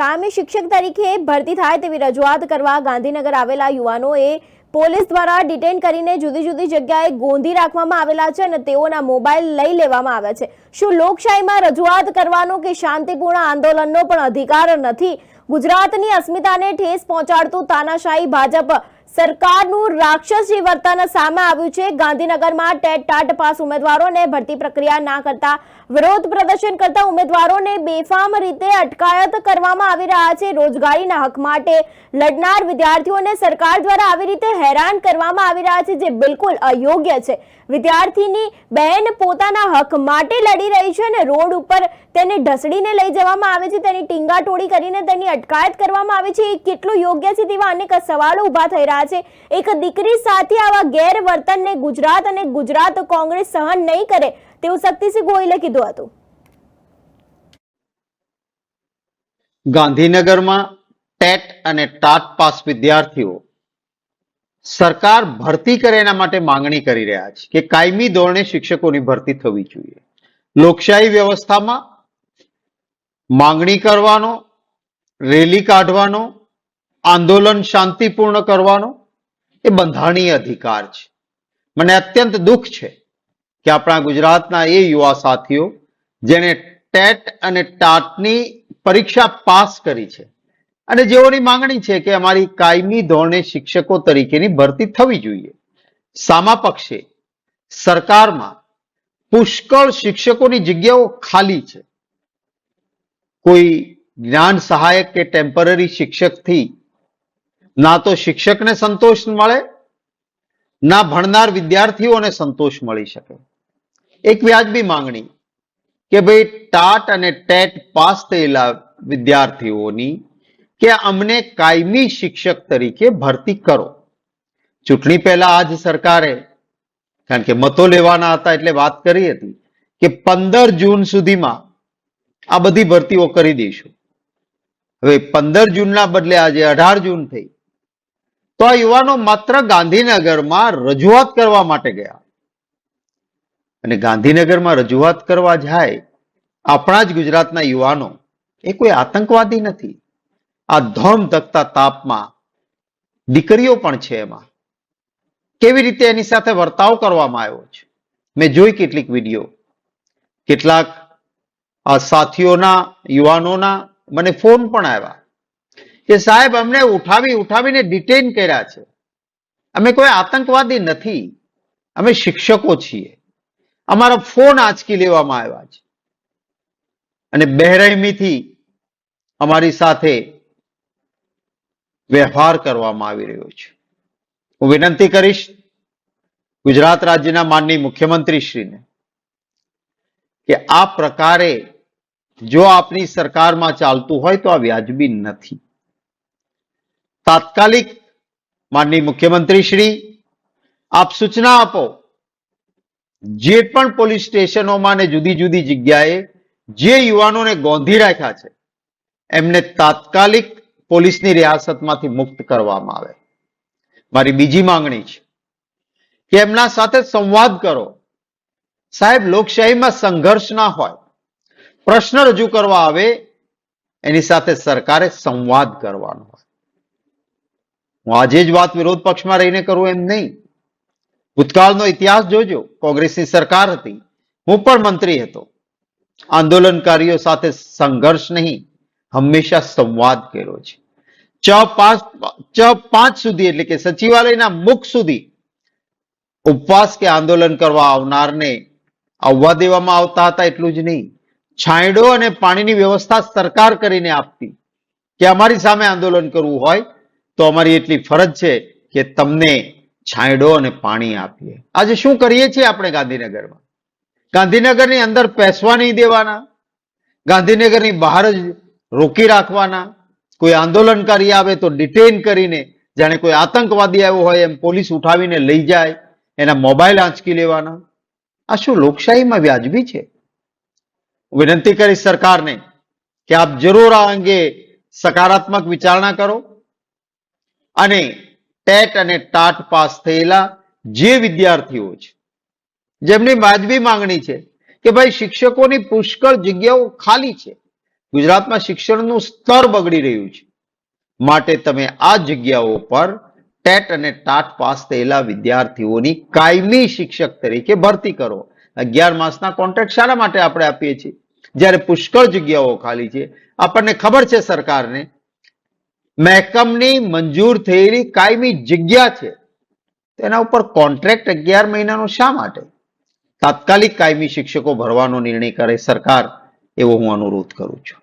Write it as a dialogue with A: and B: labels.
A: કાયમી શિક્ષક તરીકે ભરતી થાય તેવી રજૂઆત કરવા ગાંધીનગર આવેલા યુવાનોએ પોલીસ દ્વારા ડિટેન કરીને જુદી જુદી જગ્યાએ ગોંધી રાખવામાં આવેલા છે અને તેઓના મોબાઈલ લઈ લેવામાં આવ્યા છે। શું લોકશાહીમાં રજૂઆત કરવાનો કે શાંતિપૂર્ણ આંદોલનનો પણ અધિકાર નથી? ગુજરાતની અસ્મિતાને ઠેસ પહોંચાડતું તાનાશાહી ભાજપ સરકારનું રાક્ષસી વર્તન સામે આવ્યું છે। ગાંધીનગરમાં ટેટ ટાટ પાસ ઉમેદવારોને ભરતી પ્રક્રિયા ના કરતા વિરોધ પ્રદર્શન કરતા ઉમેદવારોને બેફામ રીતે અટકાયત કરવામાં આવી રહ્યા છે। રોજગારીના હક માટે લડનાર વિદ્યાર્થીઓને સરકાર દ્વારા આવી રીતે હેરાન કરવામાં આવી રહ્યા છે, જે બિલકુલ અયોગ્ય છે। વિદ્યાર્થીની બહેન પોતાના હક માટે લડી રહી છે અને રોડ ઉપર તેને ઢસડીને લઈ જવામાં આવે છે, તેની ટીંગાટોળી કરીને તેની અટકાયત કરવામાં આવે છે। એ કેટલું યોગ્ય છે તેવા અનેક સવાલો ઉભા થઈ રહ્યા છે। એક દીકરી સાથે આવા ગેરવર્તનને ગુજરાત અને ગુજરાત કોંગ્રેસ સહન નહીં કરે તેવું શક્તિસિંહ ગોહિલે કીધું હતું।
B: ગાંધીનગરમાં ટેટ અને ટાટ પાસ વિદ્યાર્થીઓ સરકાર ભરતી કરે એના માટે માંગણી કરી રહ્યા છે કે કાયમી ધોરણે શિક્ષકોની ભરતી થવી જોઈએ। લોકશાહી વ્યવસ્થામાં માંગણી કરવાનો, રેલી કાઢવાનો, આંદોલન શાંતિપૂર્ણ કરવાનો એ બંધારણીય અધિકાર છે। મને અત્યંત દુઃખ છે કે આપણા ગુજરાતના એ યુવા સાથીઓ જેને ટેટ અને ટાટની પરીક્ષા પાસ કરી છે અને જેઓની માંગણી છે કે અમારી કાયમી ધોરણે શિક્ષકો તરીકેની ભરતી થવી જોઈએ, સામા પક્ષે સરકારમાં પુષ્કળ શિક્ષકોની જગ્યાઓ ખાલી છે। કોઈ જ્ઞાન સહાયક કે ટેમ્પરરી શિક્ષકથી ના તો શિક્ષકને સંતોષ મળે, ના ભણનાર વિદ્યાર્થીઓને સંતોષ મળી શકે। એક વ્યાજબી માંગણી કે ભાઈ ટાટ અને ટેટ પાસ થયેલા વિદ્યાર્થીઓની કે અમને કાયમી શિક્ષક તરીકે ભરતી કરો। ચૂંટણી પહેલા આજ સરકારે, કારણ કે મતો લેવાના હતા એટલે વાત કરી હતી કે 15 જૂન સુધીમાં આ બધી ભરતીઓ કરી દઈશું। હવે 15 જૂનના બદલે આજે 18 જૂન થઈ તો આ યુવાનો માત્ર ગાંધીનગરમાં રજૂઆત કરવા માટે ગયા અને ગાંધીનગરમાં રજૂઆત કરવા જાય આપણા જ ગુજરાતના યુવાનો એ કોઈ આતંકવાદી નથી। આ ધોમ ધકતા તાપમાં દીકરીઓ પણ છે, એમાં કેવી રીતે એની સાથે વર્તાવ કરવામાં આવ્યો છે મેં જોઈ કેટલીક વિડીયો। કેટલાક આ સાથીઓના યુવાનોના મને ફોન પણ આવ્યા કે સાહેબ અમને ઉઠાવીને ડિટેન કર્યા છે, અમે કોઈ આતંકવાદી નથી, અમે શિક્ષકો છીએ, અમારા ફોન આંચકી લેવામાં આવ્યા છે અને બેરહેમીથી અમારી સાથે વ્યવહાર કરવામાં આવી રહ્યો છે। હું વિનંતી કરીશ ગુજરાત રાજ્યના માનનીય મુખ્યમંત્રીશ્રીને કે આ પ્રકારે જો આપની સરકારમાં ચાલતું હોય તો આ વ્યાજબી નથી। તાત્કાલિક માનનીય મુખ્યમંત્રી શ્રી આપ સૂચના આપો, જે પણ પોલીસ સ્ટેશનોમાં ને જુદી જુદી જગ્યાએ જે યુવાનોને ગોંધી રાખ્યા છે એમને તાત્કાલિક પોલીસની રિયાસતમાંથી મુક્ત કરવામાં આવે। મારી બીજી માંગણી છે કે એમના સાથે સંવાદ કરો। સાહેબ, લોકશાહીમાં સંઘર્ષ ના હોય, પ્રશ્ન રજૂ કરવા આવે એની સાથે સરકારે સંવાદ કરવાનો હોય। હું આજે જ વાત વિરોધ પક્ષમાં રહીને કરું એમ નહીં, ભૂતકાળનો ઇતિહાસ જોજો। કોંગ્રેસની સરકાર હતી, હું પણ મંત્રી હતો, આંદોલનકારીઓ સાથે સંઘર્ષ નહીં, હંમેશા સંવાદ કર્યો છે। ચ5 સુધી એટલે કે સચિવાલયના મુખ સુધી ઉપવાસ કે આંદોલન કરવા આવનારને આવવા દેવામાં આવતા હતા। એટલું જ નહીં, છાંયડો અને પાણીની વ્યવસ્થા સરકાર કરીને આપતી કે અમારી સામે આંદોલન કરવું હોય તો અમારી એટલી ફરજ છે કે તમને છાંયડો અને પાણી આપીએ। આજે શું કરીએ છીએ આપણે ગાંધીનગરમાં? ગાંધીનગરની અંદર પેસવા નહીં દેવાના, ગાંધીનગરની બહાર જ રોકી રાખવાના, કોઈ આંદોલનકારી આવે તો ડિટેન કરીને જાણે કોઈ આતંકવાદી આવ્યો હોય એમ પોલીસ ઉઠાવીને લઈ જાય, એના મોબાઈલ આંચકી લેવાના। આ શું લોકશાહીમાં વ્યાજબી છે? વિનંતી કરીશ સરકારને કે આપ જરૂર આ અંગે સકારાત્મક વિચારણા કરો અને ટેટ અને ટાટ પાસ થયેલા જે વિદ્યાર્થીઓ છે જેમની વાજબી માંગણી છે કે ભાઈ શિક્ષકોની પુષ્કળ જગ્યાઓ ખાલી છે, ગુજરાતમાં શિક્ષણનું સ્તર બગડી રહ્યું છે. માટે તમે આ જગ્યાઓ પર ટેટ અને ટાટ પાસ થયેલા વિદ્યાર્થીઓની કાયમી શિક્ષક તરીકે ભરતી કરો. 11 માસના કોન્ટ્રાક્ટ શાના માટે આપણે આપીએ છીએ? જ્યારે પુષ્કળ જગ્યાઓ ખાલી છે. આપણને ખબર છે સરકારને મહેકમની મંજૂર થયેલી કાયમી જગ્યા છે, તેના ઉપર કોન્ટ્રાક્ટ 11 મહિનાનો શા માટે? તાત્કાલિક કાયમી શિક્ષકો ભરવાનો નિર્ણય કરે સરકાર, એવો હું અનુરોધ કરું છું.